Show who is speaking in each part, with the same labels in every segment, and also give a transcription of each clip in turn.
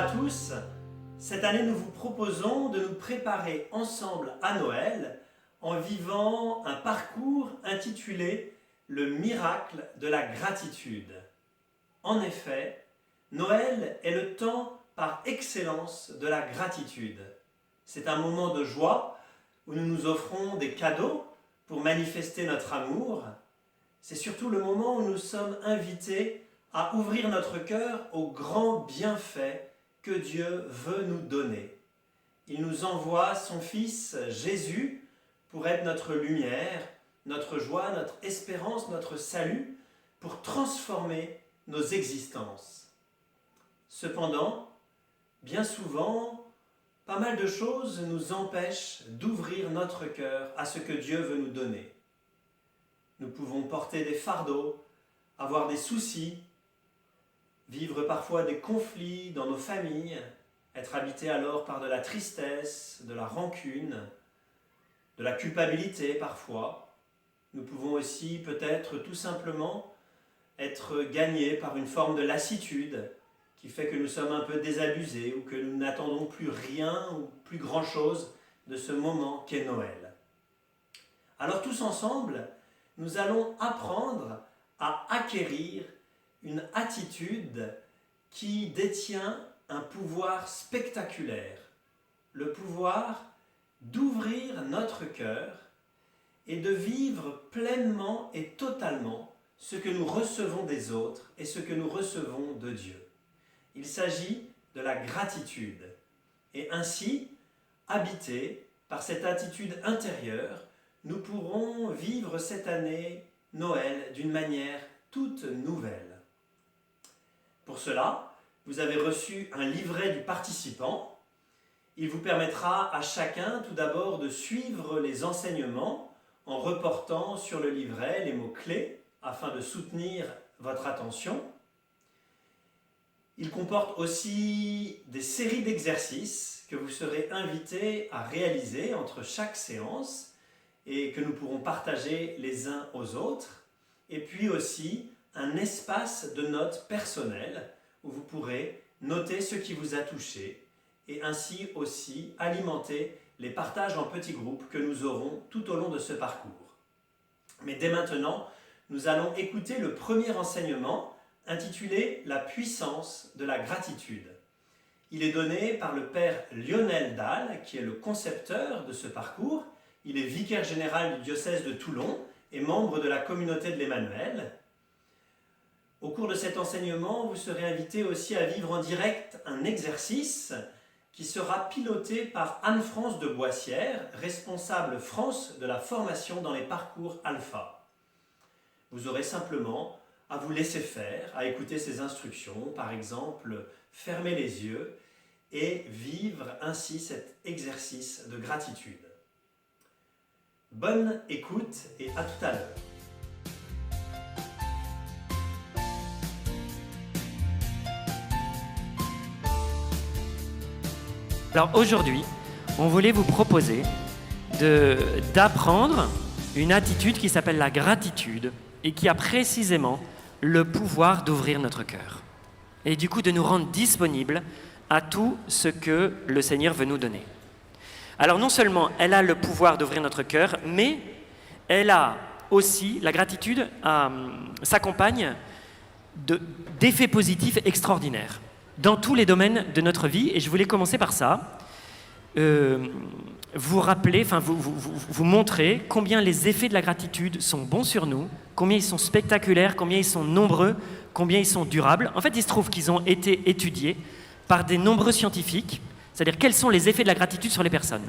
Speaker 1: à tous. Cette année, nous vous proposons de nous préparer ensemble à Noël en vivant un parcours intitulé « Le miracle de la gratitude ». En effet, Noël est le temps par excellence de la gratitude. C'est un moment de joie où nous nous offrons des cadeaux pour manifester notre amour. C'est surtout le moment où nous sommes invités à ouvrir notre cœur aux grands bienfaits que Dieu veut nous donner. Il nous envoie son Fils Jésus pour être notre lumière, notre joie, notre espérance, notre salut, pour transformer nos existences. Cependant, bien souvent, pas mal de choses nous empêchent d'ouvrir notre cœur à ce que Dieu veut nous donner. Nous pouvons porter des fardeaux, avoir des soucis, vivre parfois des conflits dans nos familles, être habités alors par de la tristesse, de la rancune, de la culpabilité parfois. Nous pouvons aussi peut-être tout simplement être gagnés par une forme de lassitude qui fait que nous sommes un peu désabusés ou que nous n'attendons plus rien ou plus grand-chose de ce moment qu'est Noël. Alors tous ensemble, nous allons apprendre à acquérir une attitude qui détient un pouvoir spectaculaire, le pouvoir d'ouvrir notre cœur et de vivre pleinement et totalement ce que nous recevons des autres et ce que nous recevons de Dieu. Il s'agit de la gratitude et ainsi, habités par cette attitude intérieure, nous pourrons vivre cette année Noël d'une manière toute nouvelle. Pour cela, vous avez reçu un livret du participant. Il vous permettra à chacun tout d'abord de suivre les enseignements en reportant sur le livret les mots-clés afin de soutenir votre attention. Il comporte aussi des séries d'exercices que vous serez invités à réaliser entre chaque séance et que nous pourrons partager les uns aux autres. Et puis aussi un espace de notes personnelles où vous pourrez noter ce qui vous a touché et ainsi aussi alimenter les partages en petits groupes que nous aurons tout au long de ce parcours. Mais dès maintenant, nous allons écouter le premier enseignement intitulé « La puissance de la gratitude ». Il est donné par le père Lionel Dalle, qui est le concepteur de ce parcours. Il est vicaire général du diocèse de Toulon et membre de la communauté de l'Emmanuel. Au cours de cet enseignement, vous serez invité aussi à vivre en direct un exercice qui sera piloté par Anne-France de Boissière, responsable France de la formation dans les parcours Alpha. Vous aurez simplement à vous laisser faire, à écouter ces instructions, par exemple, fermer les yeux et vivre ainsi cet exercice de gratitude. Bonne écoute et à tout à l'heure.
Speaker 2: Alors aujourd'hui, on voulait vous proposer d'apprendre une attitude qui s'appelle la gratitude et qui a précisément le pouvoir d'ouvrir notre cœur et du coup de nous rendre disponibles à tout ce que le Seigneur veut nous donner. Alors non seulement elle a le pouvoir d'ouvrir notre cœur, mais elle a aussi, la gratitude s'accompagne d'effets positifs extraordinaires dans tous les domaines de notre vie. Et je voulais commencer par ça, vous rappeler, vous montrer combien les effets de la gratitude sont bons sur nous, combien ils sont spectaculaires, combien ils sont nombreux, combien ils sont durables. En fait, il se trouve qu'ils ont été étudiés par de nombreux scientifiques, c'est-à-dire quels sont les effets de la gratitude sur les personnes.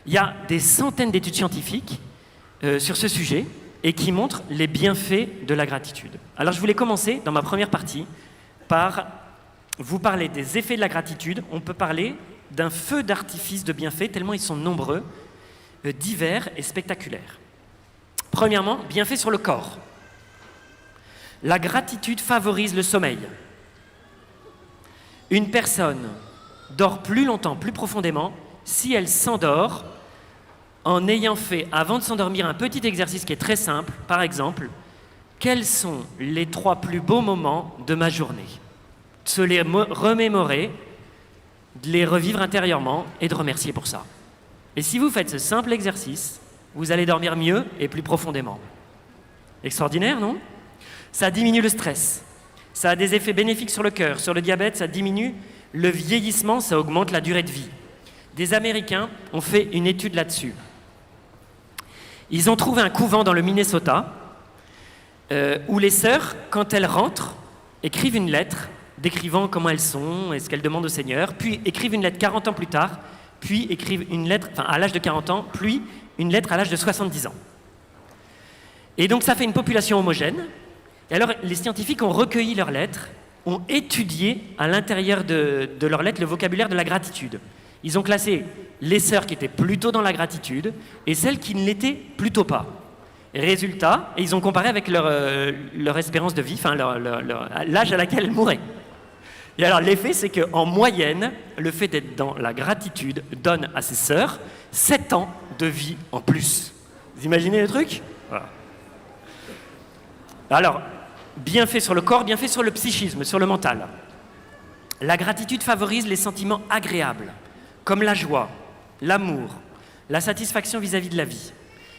Speaker 2: Il y a des centaines d'études scientifiques sur ce sujet et qui montrent les bienfaits de la gratitude. Alors je voulais commencer dans ma première partie par vous parler des effets de la gratitude. On peut parler d'un feu d'artifice de bienfaits tellement ils sont nombreux, divers et spectaculaires. Premièrement, bienfaits sur le corps. La gratitude favorise le sommeil. Une personne dort plus longtemps, plus profondément, si elle s'endort en ayant fait, avant de s'endormir, un petit exercice qui est très simple. Par exemple, quels sont les 3 plus beaux moments de ma journée ? Se les remémorer de les revivre intérieurement et de remercier pour ça. Et si vous faites ce simple exercice, vous allez dormir mieux et plus profondément. Extraordinaire, non? Ça diminue le stress. Ça a des effets bénéfiques sur le cœur, sur le diabète, ça diminue le vieillissement, ça augmente la durée de vie. Des Américains ont fait une étude là-dessus. Ils ont trouvé un couvent dans le Minnesota où les sœurs, quand elles rentrent, écrivent une lettre décrivant comment elles sont et ce qu'elles demandent au Seigneur, puis écrivent une lettre 40 ans plus tard, puis écrivent une lettre, à l'âge de 40 ans, puis une lettre à l'âge de 70 ans. Et donc ça fait une population homogène. Et alors les scientifiques ont recueilli leurs lettres, ont étudié à l'intérieur de leurs lettres le vocabulaire de la gratitude. Ils ont classé les sœurs qui étaient plutôt dans la gratitude et celles qui ne l'étaient plutôt pas. Résultat, et ils ont comparé avec leur espérance de vie, enfin l'âge à laquelle elles mouraient. Et alors l'effet, c'est qu'en moyenne, le fait d'être dans la gratitude donne à ces sœurs 7 ans de vie en plus. Vous imaginez le truc? Voilà. Alors, bienfait sur le corps, bienfait sur le psychisme, sur le mental. La gratitude favorise les sentiments agréables, comme la joie, l'amour, la satisfaction vis-à-vis de la vie.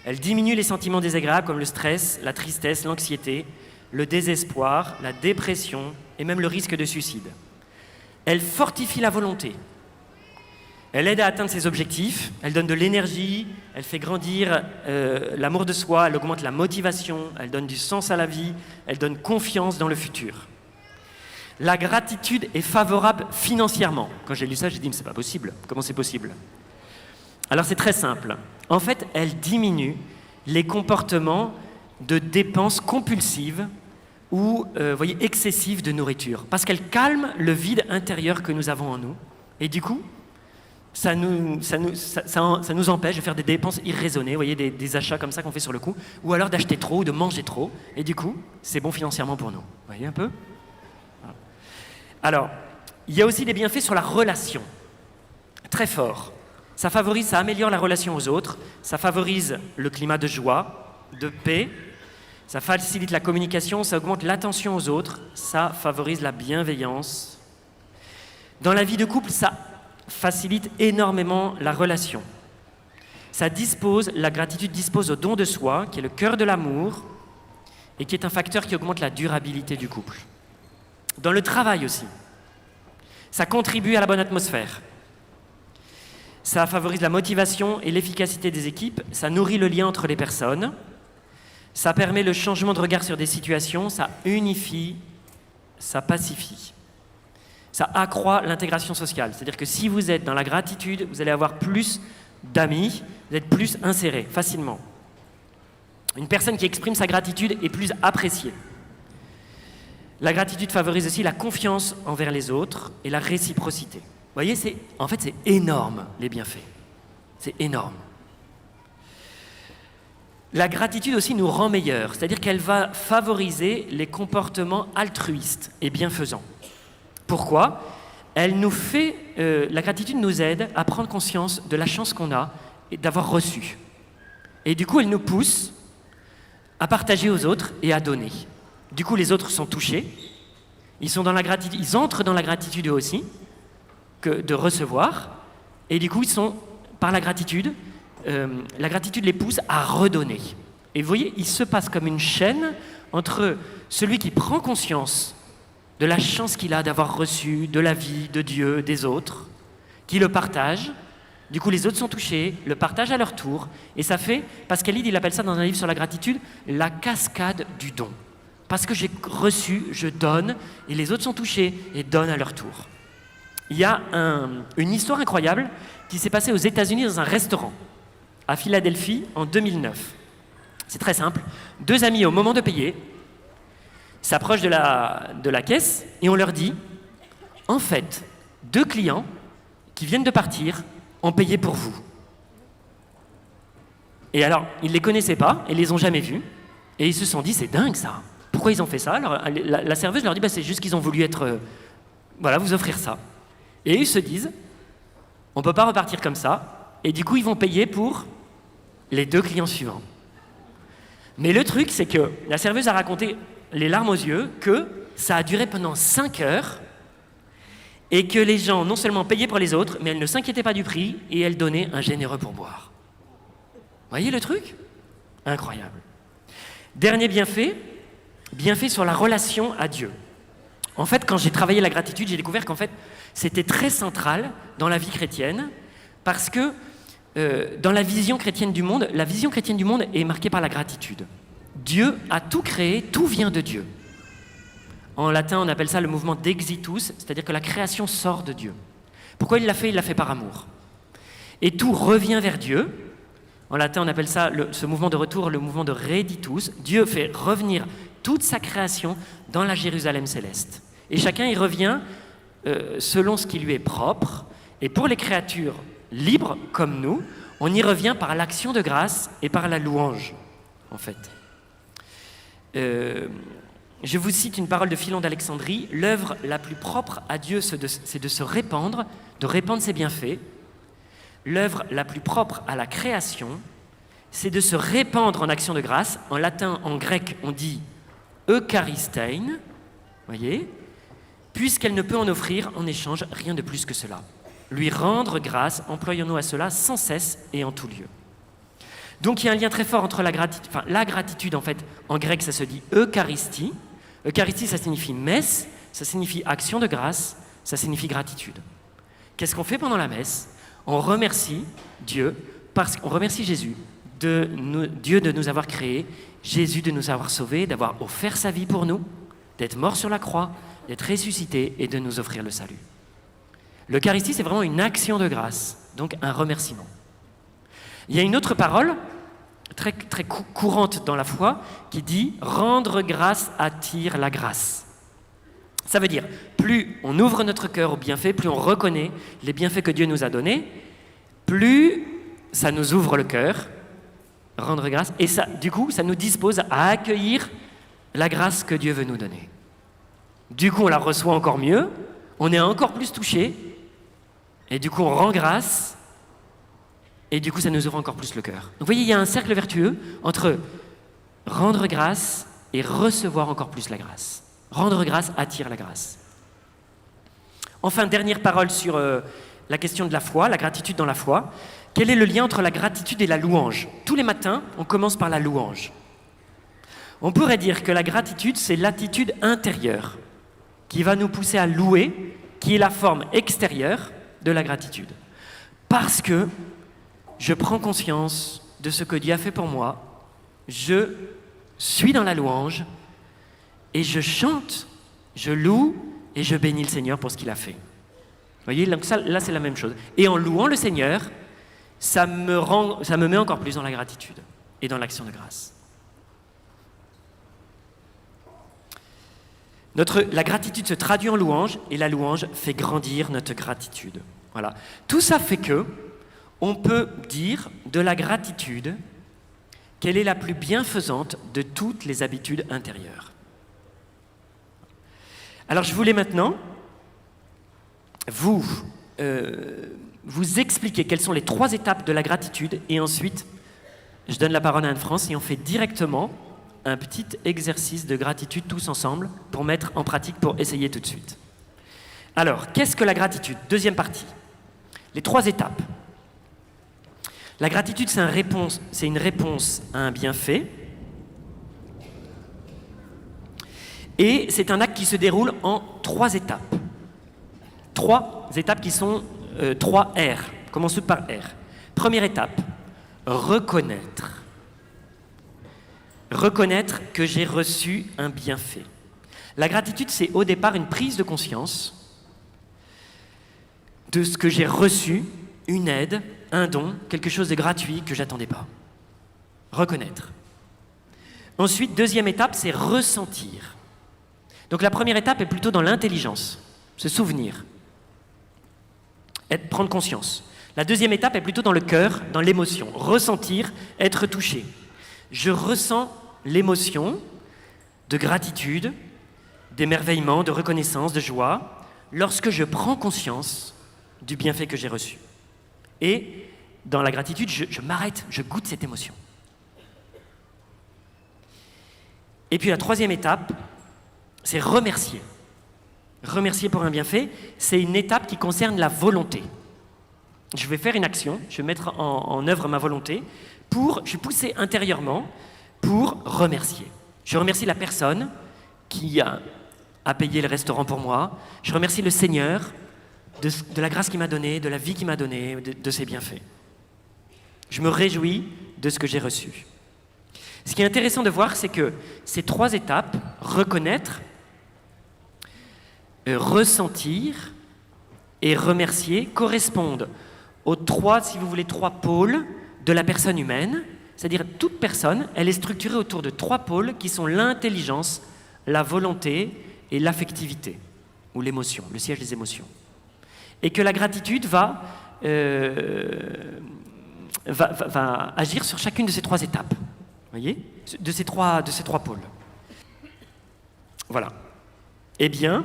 Speaker 2: Elle diminue les sentiments désagréables comme le stress, la tristesse, l'anxiété, le désespoir, la dépression et même le risque de suicide. Elle fortifie la volonté. Elle aide à atteindre ses objectifs, elle donne de l'énergie, elle fait grandir l'amour de soi, elle augmente la motivation, elle donne du sens à la vie, elle donne confiance dans le futur. La gratitude est favorable financièrement. Quand j'ai lu ça, j'ai dit « mais c'est pas possible, comment c'est possible ?» Alors c'est très simple. En fait, elle diminue les comportements de dépenses compulsives ou excessives de nourriture, parce qu'elle calme le vide intérieur que nous avons en nous, et du coup, ça nous empêche de faire des dépenses irraisonnées, des achats comme ça qu'on fait sur le coup, ou alors d'acheter trop ou de manger trop, et du coup, c'est bon financièrement pour nous. Vous voyez un peu? Alors, il y a aussi des bienfaits sur la relation, très forts. Ça améliore la relation aux autres, ça favorise le climat de joie, de paix, ça facilite la communication, ça augmente l'attention aux autres, ça favorise la bienveillance. Dans la vie de couple, ça facilite énormément la relation. La gratitude dispose au don de soi, qui est le cœur de l'amour, et qui est un facteur qui augmente la durabilité du couple. Dans le travail aussi, ça contribue à la bonne atmosphère. Ça favorise la motivation et l'efficacité des équipes, ça nourrit le lien entre les personnes, ça permet le changement de regard sur des situations, ça unifie, ça pacifie. Ça accroît l'intégration sociale. C'est-à-dire que si vous êtes dans la gratitude, vous allez avoir plus d'amis, vous êtes plus insérés, facilement. Une personne qui exprime sa gratitude est plus appréciée. La gratitude favorise aussi la confiance envers les autres et la réciprocité. Vous voyez, c'est énorme, les bienfaits. C'est énorme. La gratitude aussi nous rend meilleurs, c'est-à-dire qu'elle va favoriser les comportements altruistes et bienfaisants. Pourquoi ? La gratitude nous aide à prendre conscience de la chance qu'on a et d'avoir reçu. Et du coup, elle nous pousse à partager aux autres et à donner. Du coup, les autres sont touchés, ils entrent dans la gratitude eux aussi, de recevoir, et du coup, par la gratitude les pousse à redonner. Et vous voyez, il se passe comme une chaîne entre celui qui prend conscience de la chance qu'il a d'avoir reçu de la vie, de Dieu, des autres, qui le partage. Du coup, les autres sont touchés, le partagent à leur tour, et ça fait, Pascal Lide, il appelle ça dans un livre sur la gratitude, la cascade du don. Parce que j'ai reçu, je donne, et les autres sont touchés et donnent à leur tour. Il y a une histoire incroyable qui s'est passée aux États-Unis dans un restaurant, à Philadelphie, en 2009. C'est très simple. 2 amis, au moment de payer, s'approchent de la caisse et on leur dit « En fait, 2 clients qui viennent de partir ont payé pour vous. » Et alors, ils ne les connaissaient pas et ne les ont jamais vus. Et ils se sont dit « C'est dingue ça !» Pourquoi ils ont fait ça? Alors, la serveuse leur dit c'est juste qu'ils ont voulu vous offrir ça. Et ils se disent on ne peut pas repartir comme ça. Et du coup, ils vont payer pour les 2 clients suivants. Mais le truc, c'est que la serveuse a raconté, les larmes aux yeux, que ça a duré pendant 5 heures et que les gens non seulement payaient pour les autres, mais elles ne s'inquiétaient pas du prix et elles donnaient un généreux pourboire. Voyez le truc? Incroyable. Dernier bienfait, bienfait sur la relation à Dieu. En fait, quand j'ai travaillé la gratitude, j'ai découvert qu'en fait, c'était très central dans la vie chrétienne, parce que dans la vision chrétienne du monde est marquée par la gratitude. Dieu a tout créé, tout vient de Dieu. En latin, on appelle ça le mouvement d'exitus, c'est-à-dire que la création sort de Dieu. Pourquoi il l'a fait? Il l'a fait par amour. Et tout revient vers Dieu. En latin, on appelle ça, ce mouvement de retour, le mouvement de reditus. Dieu fait revenir toute sa création dans la Jérusalem céleste. Et chacun y revient selon ce qui lui est propre. Et pour les créatures libres comme nous, on y revient par l'action de grâce et par la louange, en fait. Je vous cite une parole de Philon d'Alexandrie. L'œuvre la plus propre à Dieu, c'est de se répandre, de répandre ses bienfaits. L'œuvre la plus propre à la création, c'est de se répandre en action de grâce. En latin, en grec, on dit eucharistein, voyez, puisqu'elle ne peut en offrir en échange rien de plus que cela. Lui rendre grâce, employons-nous à cela sans cesse et en tout lieu. Donc il y a un lien très fort entre la gratitude, en fait, en grec, ça se dit Eucharistie. Eucharistie, ça signifie messe, ça signifie action de grâce, ça signifie gratitude. Qu'est-ce qu'on fait pendant la messe? On remercie Dieu, parce qu'on remercie Jésus, Dieu de nous avoir créés, Jésus de nous avoir sauvés, d'avoir offert sa vie pour nous, d'être mort sur la croix, d'être ressuscité et de nous offrir le salut. L'Eucharistie, c'est vraiment une action de grâce, donc un remerciement. Il y a une autre parole très, très courante dans la foi qui dit « rendre grâce attire la grâce ». Ça veut dire, plus on ouvre notre cœur aux bienfaits, plus on reconnaît les bienfaits que Dieu nous a donnés, plus ça nous ouvre le cœur, rendre grâce, et ça, du coup, ça nous dispose à accueillir la grâce que Dieu veut nous donner. Du coup, on la reçoit encore mieux, on est encore plus touché, et du coup, on rend grâce, et du coup, ça nous ouvre encore plus le cœur. Donc, vous voyez, il y a un cercle vertueux entre rendre grâce et recevoir encore plus la grâce. Rendre grâce attire la grâce. Enfin, dernière parole sur la question de la foi, la gratitude dans la foi. Quel est le lien entre la gratitude et la louange? Tous les matins, on commence par la louange. On pourrait dire que la gratitude, c'est l'attitude intérieure qui va nous pousser à louer, qui est la forme extérieure de la gratitude. Parce que je prends conscience de ce que Dieu a fait pour moi, je suis dans la louange et je chante, je loue et je bénis le Seigneur pour ce qu'il a fait. Vous voyez, donc ça, là c'est la même chose. Et en louant le Seigneur, ça me met encore plus dans la gratitude et dans l'action de grâce. La gratitude se traduit en louange et la louange fait grandir notre gratitude. Voilà. Tout ça fait que on peut dire de la gratitude qu'elle est la plus bienfaisante de toutes les habitudes intérieures. Alors je voulais maintenant vous expliquer quelles sont les 3 étapes de la gratitude et ensuite je donne la parole à Anne-France et on fait directement un petit exercice de gratitude tous ensemble pour mettre en pratique, pour essayer tout de suite. Alors, qu'est-ce que la gratitude? Deuxième partie. Les 3 étapes. La gratitude, c'est une réponse à un bienfait. Et c'est un acte qui se déroule en 3 étapes. 3 étapes qui sont 3 R. Commençons par R. Première étape, reconnaître. Reconnaître que j'ai reçu un bienfait. La gratitude, c'est au départ une prise de conscience de ce que j'ai reçu, une aide, un don, quelque chose de gratuit que je n'attendais pas. Reconnaître. Ensuite, deuxième étape, c'est ressentir. Donc la première étape est plutôt dans l'intelligence, se souvenir, prendre conscience. La deuxième étape est plutôt dans le cœur, dans l'émotion, ressentir, être touché. Je ressens l'émotion de gratitude, d'émerveillement, de reconnaissance, de joie, lorsque je prends conscience du bienfait que j'ai reçu. Et dans la gratitude, je m'arrête, je goûte cette émotion. Et puis la troisième étape, c'est remercier. Remercier pour un bienfait, c'est une étape qui concerne la volonté. Je vais faire une action, je vais mettre en œuvre ma volonté, je vais pousser intérieurement pour remercier. Je remercie la personne qui a payé le restaurant pour moi. Je remercie le Seigneur de la grâce qu'il m'a donnée, de la vie qu'il m'a donnée, de ses bienfaits. Je me réjouis de ce que j'ai reçu. Ce qui est intéressant de voir, c'est que ces 3 étapes, reconnaître, ressentir et remercier, correspondent aux 3, si vous voulez, 3 pôles de la personne humaine. C'est-à-dire toute personne, elle est structurée autour de 3 pôles qui sont l'intelligence, la volonté et l'affectivité, ou l'émotion, le siège des émotions. Et que la gratitude va agir sur chacune de ces 3 étapes. Vous voyez, de ces trois pôles. Voilà. Eh bien,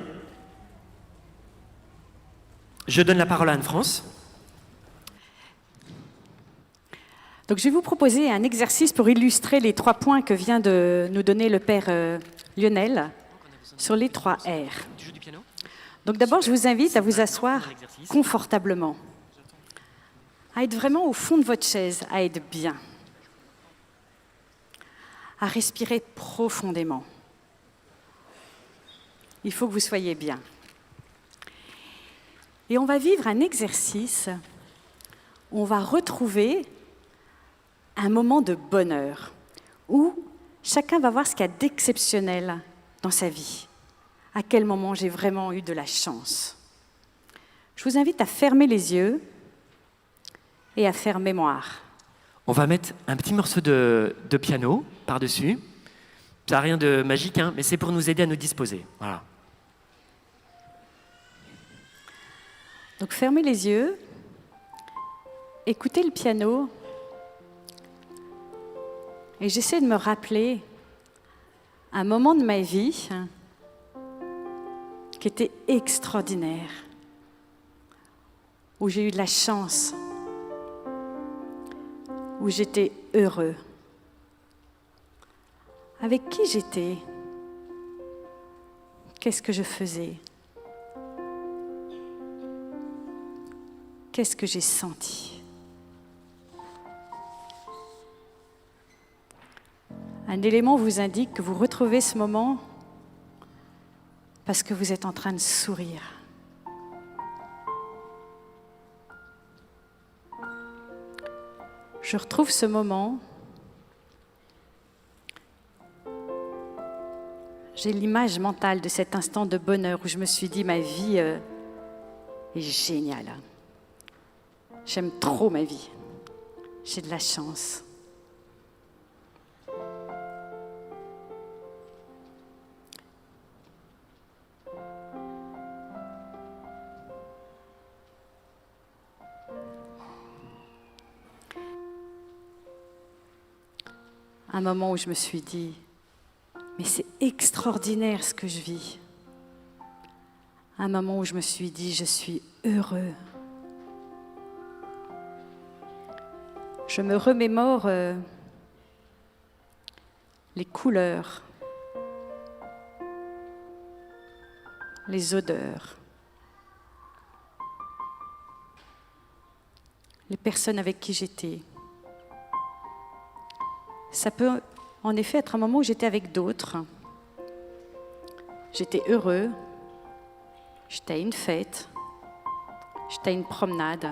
Speaker 2: je donne la parole à Anne-France.
Speaker 3: Donc, je vais vous proposer un exercice pour illustrer les 3 points que vient de nous donner le père Lionel sur les 3 R. Donc, d'abord, je vous invite à vous asseoir confortablement, à être vraiment au fond de votre chaise, à être bien, à respirer profondément. Il faut que vous soyez bien. Et on va vivre un exercice où on va retrouver un moment de bonheur, où chacun va voir ce qu'il y a d'exceptionnel dans sa vie. À quel moment j'ai vraiment eu de la chance. Je vous invite à fermer les yeux et à faire mémoire.
Speaker 2: On va mettre un petit morceau de piano par-dessus. Ça n'a rien de magique, hein, mais c'est pour nous aider à nous disposer. Voilà.
Speaker 3: Donc fermez les yeux, écoutez le piano, et j'essaie de me rappeler un moment de ma vie qui était extraordinaire, où j'ai eu de la chance, où j'étais heureux. Avec qui j'étais? Qu'est-ce que je faisais? Qu'est-ce que j'ai senti? Un élément vous indique que vous retrouvez ce moment parce que vous êtes en train de sourire. Je retrouve ce moment. J'ai l'image mentale de cet instant de bonheur où je me suis dit ma vie est géniale. J'aime trop ma vie. J'ai de la chance. Un moment où je me suis dit, mais c'est extraordinaire ce que je vis. Un moment où je me suis dit, je suis heureux. Je me remémore les couleurs, les odeurs, les personnes avec qui j'étais. Ça peut en effet être un moment où j'étais avec d'autres. J'étais heureux, j'étais à une fête, j'étais à une promenade.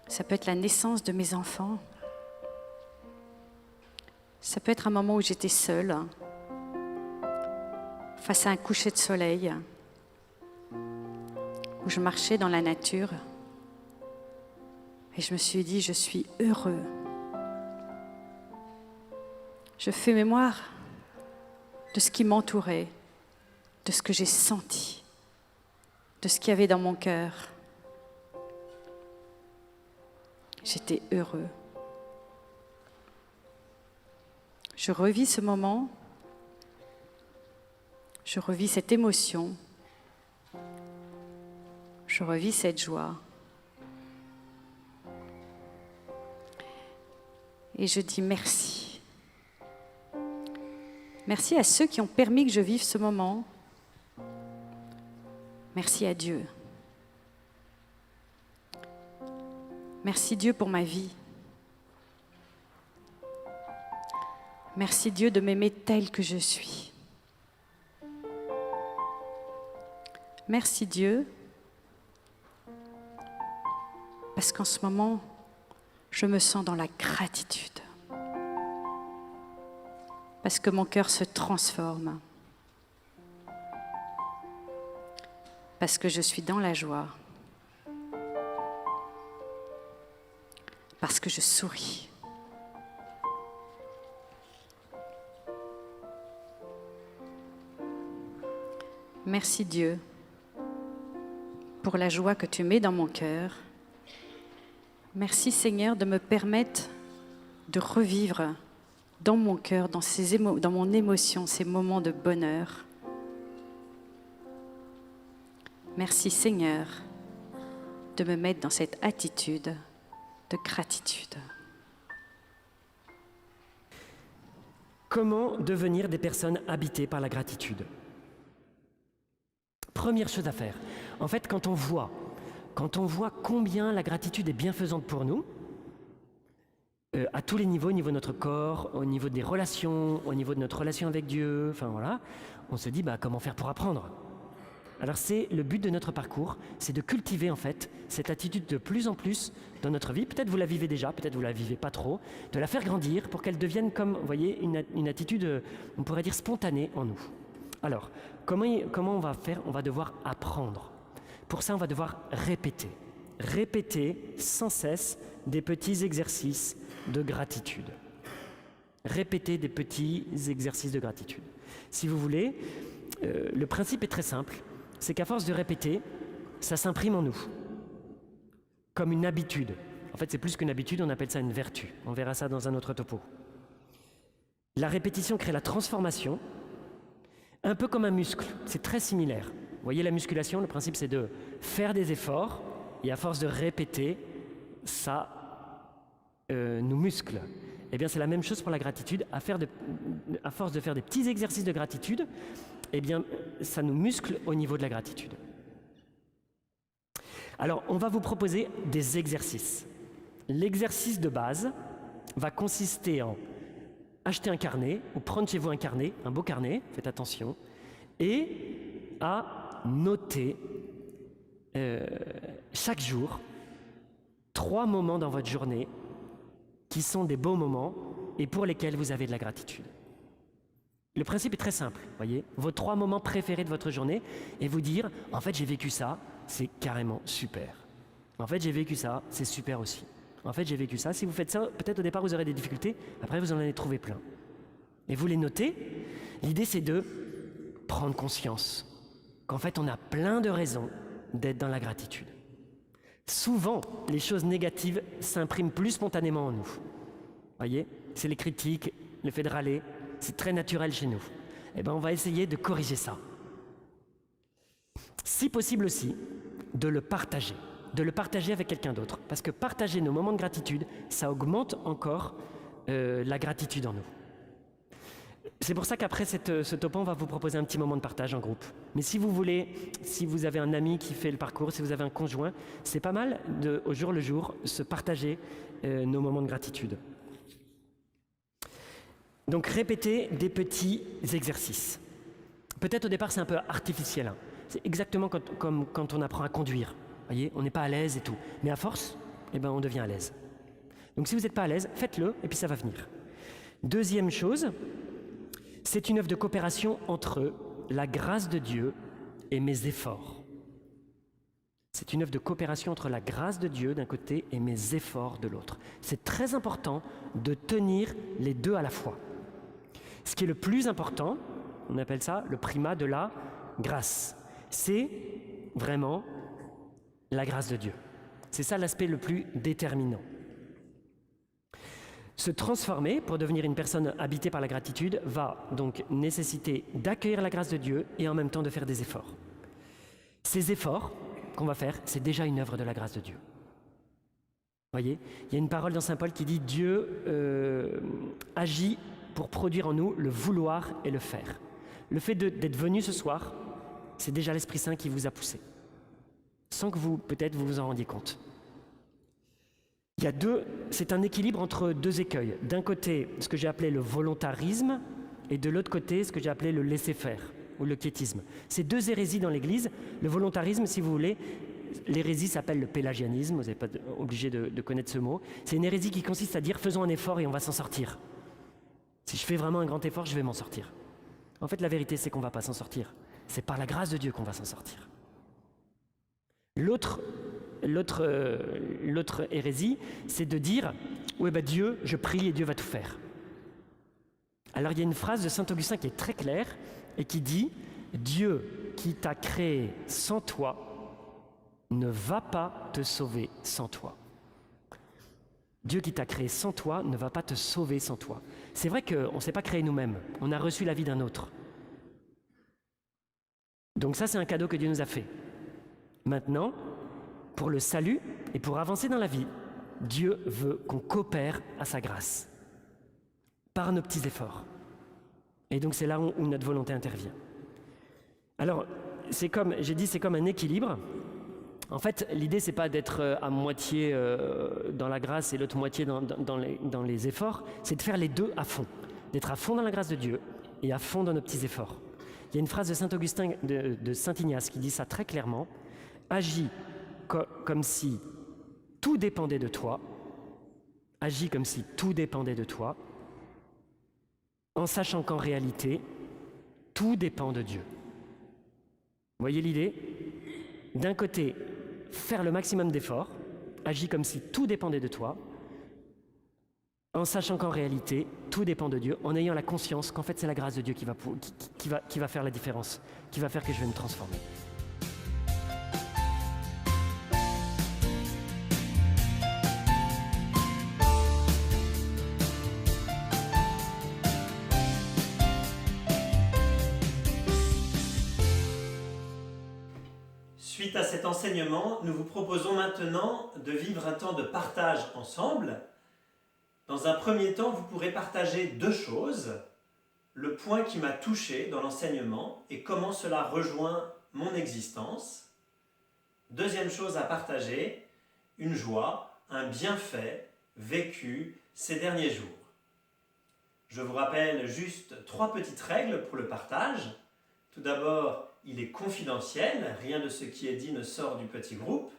Speaker 3: Ça peut être la naissance de mes enfants. Ça peut être un moment où j'étais seule, face à un coucher de soleil, où je marchais dans la nature et je me suis dit, je suis heureux. Je fais mémoire de ce qui m'entourait, de ce que j'ai senti, de ce qu'il y avait dans mon cœur. J'étais heureux. Je revis ce moment, je revis cette émotion, je revis cette joie. Et je dis merci. Merci à ceux qui ont permis que je vive ce moment. Merci à Dieu. Merci Dieu pour ma vie. Merci Dieu de m'aimer tel que je suis. Merci Dieu, parce qu'en ce moment, je me sens dans la gratitude. Parce que mon cœur se transforme. Parce que je suis dans la joie. Parce que je souris. Merci Dieu pour la joie que tu mets dans mon cœur. Merci Seigneur de me permettre de revivre dans mon cœur, dans mon émotion, ces moments de bonheur. Merci Seigneur de me mettre dans cette attitude de gratitude.
Speaker 4: Comment devenir des personnes habitées par la gratitude? Première chose à faire, en fait, quand on voit combien la gratitude est bienfaisante pour nous, à tous les niveaux, au niveau de notre corps, au niveau des relations, au niveau de notre relation avec Dieu, enfin voilà, on se dit comment faire pour apprendre? Alors c'est le but de notre parcours, c'est de cultiver en fait cette attitude de plus en plus dans notre vie. Peut-être vous la vivez déjà, peut-être vous la vivez pas trop, de la faire grandir pour qu'elle devienne comme, vous voyez, une attitude, on pourrait dire spontanée en nous. Alors, comment on va faire? On va devoir apprendre. Pour ça, on va devoir répéter sans cesse des petits exercices de gratitude. Répéter des petits exercices de gratitude. Si vous voulez, le principe est très simple, c'est qu'à force de répéter, ça s'imprime en nous, comme une habitude. En fait, c'est plus qu'une habitude, on appelle ça une vertu. On verra ça dans un autre topo. La répétition crée la transformation, un peu comme un muscle, c'est très similaire. Vous voyez la musculation, le principe c'est de faire des efforts, et à force de répéter, ça nous muscle. Eh bien c'est la même chose pour la gratitude, à force de faire des petits exercices de gratitude, eh bien ça nous muscle au niveau de la gratitude. Alors on va vous proposer des exercices. L'exercice de base va consister en acheter un carnet ou prendre chez vous un carnet, un beau carnet, faites attention, et à noter chaque jour 3 moments dans votre journée qui sont des beaux moments et pour lesquels vous avez de la gratitude. Le principe est très simple, voyez, vos 3 moments préférés de votre journée et vous dire, en fait j'ai vécu ça, c'est carrément super. En fait j'ai vécu ça, c'est super aussi. En fait j'ai vécu ça, si vous faites ça, peut-être au départ vous aurez des difficultés, après vous en allez trouver plein. Et vous les notez, l'idée c'est de prendre conscience qu'en fait on a plein de raisons d'être dans la gratitude. Souvent, les choses négatives s'impriment plus spontanément en nous. Voyez, c'est les critiques, le fait de râler, c'est très naturel chez nous. Eh bien, on va essayer de corriger ça. Si possible aussi, de le partager avec quelqu'un d'autre. Parce que partager nos moments de gratitude, ça augmente encore la gratitude en nous. C'est pour ça qu'après ce topo, on va vous proposer un petit moment de partage en groupe. Mais si vous voulez, si vous avez un ami qui fait le parcours, si vous avez un conjoint, c'est pas mal de, au jour le jour, se partager nos moments de gratitude. Donc répétez des petits exercices. Peut-être au départ c'est un peu artificiel. Hein. C'est exactement comme quand on apprend à conduire. Vous voyez, on n'est pas à l'aise et tout. Mais à force, eh ben, on devient à l'aise. Donc si vous n'êtes pas à l'aise, faites-le et puis ça va venir. Deuxième chose, c'est une œuvre de coopération entre la grâce de Dieu et mes efforts. C'est une œuvre de coopération entre la grâce de Dieu d'un côté et mes efforts de l'autre. C'est très important de tenir les deux à la fois. Ce qui est le plus important, on appelle ça le primat de la grâce. C'est vraiment la grâce de Dieu. C'est ça l'aspect le plus déterminant. Se transformer pour devenir une personne habitée par la gratitude va donc nécessiter d'accueillir la grâce de Dieu et en même temps de faire des efforts. Ces efforts qu'on va faire, c'est déjà une œuvre de la grâce de Dieu. Vous voyez, il y a une parole dans Saint Paul qui dit « Dieu agit pour produire en nous le vouloir et le faire ». Le fait d'être venu ce soir, c'est déjà l'Esprit Saint qui vous a poussé, sans que vous, peut-être, vous vous en rendiez compte. C'est un équilibre entre deux écueils. D'un côté, ce que j'ai appelé le volontarisme, et de l'autre côté, ce que j'ai appelé le laisser-faire, ou le quiétisme. C'est deux hérésies dans l'Église. Le volontarisme, si vous voulez, l'hérésie s'appelle le pélagianisme, vous n'êtes pas obligé de connaître ce mot. C'est une hérésie qui consiste à dire faisons un effort et on va s'en sortir. Si je fais vraiment un grand effort, je vais m'en sortir. En fait, la vérité, c'est qu'on ne va pas s'en sortir. C'est par la grâce de Dieu qu'on va s'en sortir. L'autre hérésie, c'est de dire « Ouais, Dieu, je prie et Dieu va tout faire ». Alors il y a une phrase de saint Augustin qui est très claire et qui dit « Dieu qui t'a créé sans toi ne va pas te sauver sans toi. » Dieu qui t'a créé sans toi ne va pas te sauver sans toi. C'est vrai qu'on ne s'est pas créé nous-mêmes, on a reçu la vie d'un autre. Donc ça, c'est un cadeau que Dieu nous a fait. Maintenant, pour le salut et pour avancer dans la vie, Dieu veut qu'on coopère à sa grâce, par nos petits efforts. Et donc c'est là où notre volonté intervient. Alors, c'est comme un équilibre. En fait, l'idée, c'est pas d'être à moitié dans la grâce et l'autre moitié dans les efforts, c'est de faire les deux à fond. D'être à fond dans la grâce de Dieu et à fond dans nos petits efforts. Il y a une phrase de saint Augustin de saint Ignace qui dit ça très clairement. Agis comme si tout dépendait de toi. Agis comme si tout dépendait de toi, en sachant qu'en réalité, tout dépend de Dieu. Vous voyez l'idée? D'un côté, faire le maximum d'efforts, agis comme si tout dépendait de toi, en sachant qu'en réalité, tout dépend de Dieu, en ayant la conscience qu'en fait c'est la grâce de Dieu qui va faire la différence, qui va faire que je vais me transformer.
Speaker 1: Suite à cet enseignement, nous vous proposons maintenant de vivre un temps de partage ensemble. Dans un premier temps, vous pourrez partager deux choses. Le point qui m'a touché dans l'enseignement et comment cela rejoint mon existence. Deuxième chose à partager, une joie, un bienfait vécu ces derniers jours. Je vous rappelle juste 3 petites règles pour le partage. Tout d'abord, il est confidentiel, rien de ce qui est dit ne sort du petit groupe.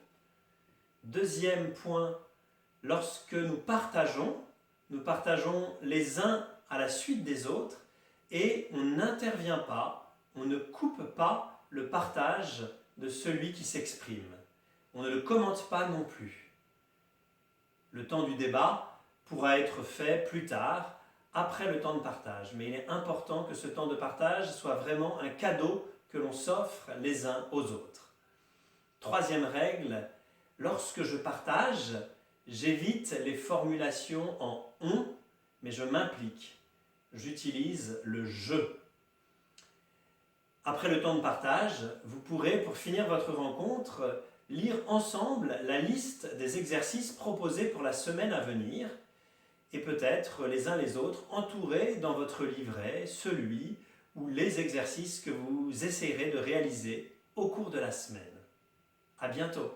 Speaker 1: Deuxième point, lorsque nous partageons les uns à la suite des autres et on n'intervient pas, on ne coupe pas le partage de celui qui s'exprime. On ne le commente pas non plus. Le temps du débat pourra être fait plus tard, après le temps de partage. Mais il est important que ce temps de partage soit vraiment un cadeau que l'on s'offre les uns aux autres. Troisième règle, lorsque je partage, j'évite les formulations en « on », mais je m'implique. J'utilise le « je ». Après le temps de partage, vous pourrez, pour finir votre rencontre, lire ensemble la liste des exercices proposés pour la semaine à venir et peut-être les uns les autres entourer dans votre livret celui ou les exercices que vous essayerez de réaliser au cours de la semaine. À bientôt!